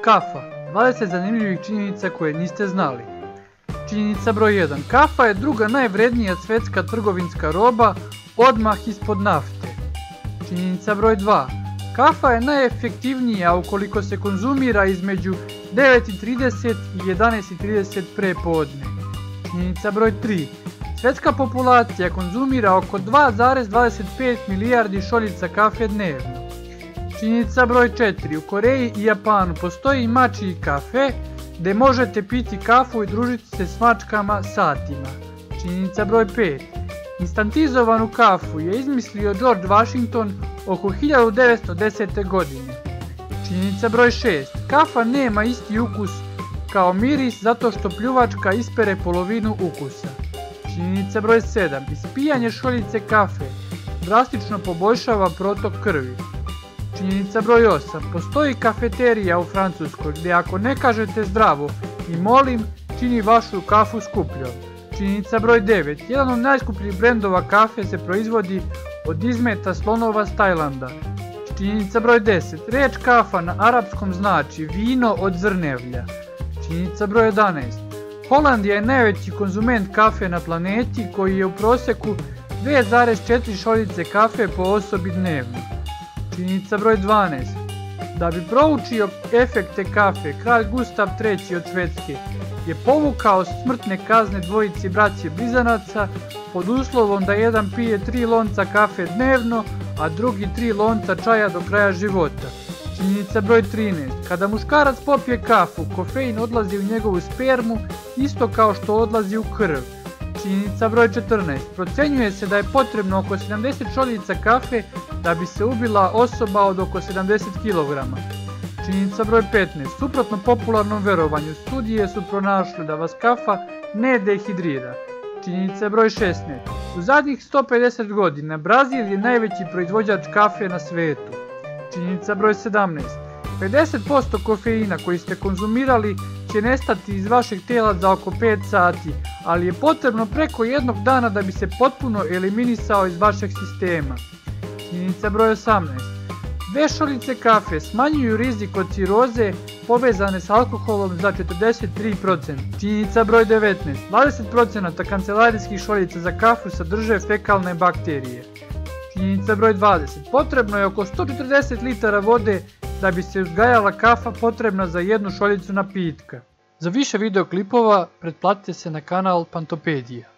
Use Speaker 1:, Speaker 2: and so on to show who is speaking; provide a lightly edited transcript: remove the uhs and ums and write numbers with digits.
Speaker 1: Kafa. 20 zanimljivih činjenica koje niste znali. Činjenica broj 1. Kafa je druga najvrednija svjetska trgovinska roba, odmah ispod nafte. Činjenica broj 2. Kafa je najefektivnija ukoliko se konzumira između 9:30 i 11:30 prepodne. Činjenica broj 3. Svjetska populacija konzumira oko 2,25 milijardi šoljica kafe dnevno. Činjenica broj 4. U Koreji i Japanu postoji mačji kafe gdje možete piti kafu i družiti se s mačkama satima. Činjenica broj 5. Instantizovanu kafu je izmislio George Washington oko 1910. godine. Činjenica broj 6. Kafa nema isti ukus kao miris zato što pljuvačka ispere polovinu ukusa. Činjenica broj 7. Ispijanje šoljice kafe drastično poboljšava protok krvi. Činjenica broj 8. Postoji kafeterija u Francuskoj gdje ako ne kažete zdravo i molim čini vašu kafu skupljom. Činjenica broj 9. Jedan od najskupljih brendova kafe se proizvodi od izmeta slonova s Tajlanda. Činjenica broj 10. Riječ kafa na arapskom znači vino od zrnevlja. Činjenica broj 11. Holandija je najveći konzument kafe na planeti koji je u prosjeku 2,4 šoljice kafe po osobi dnevno. Činjenica broj 12. Da bi proučio efekte kafe, kralj Gustav III od Švedske je povukao smrtne kazne dvojici braće blizanaca pod uslovom da jedan pije 3 lonca kafe dnevno, a drugi 3 lonca čaja do kraja života. Činjenica broj 13. Kada muškarac popije kafu, kofein odlazi u njegovu spermu isto kao što odlazi u krv. Činjenica broj 14. Procenjuje se da je potrebno oko 70 šoljica kafe da bi se ubila osoba od oko 70 kg. Činjenica broj 15. Suprotno popularnom verovanju, studije su pronašle da vas kafa ne dehidrira. Činjenica broj 16. U zadnjih 150 godina Brazil je najveći proizvođač kafe na svijetu. Činjenica broj 17. 50% kofeina koji ste konzumirali će nestati iz vašeg tijela za oko 5 sati, ali je potrebno preko jednog dana da bi se potpuno eliminisao iz vašeg sistema. Činjenica broj 18. 2 šoljice kafe smanjuju rizik od ciroze povezane s alkoholom za 43%. Činjenica broj 19. 20% kancelarijskih šoljica za kafu sadrže fekalne bakterije. Činjenica broj 20. Potrebno je oko 140 litara vode da bi se uzgajala kafa potrebna za jednu šoljicu napitka. Za više videoklipova pretplatite se na kanal Pantopedija.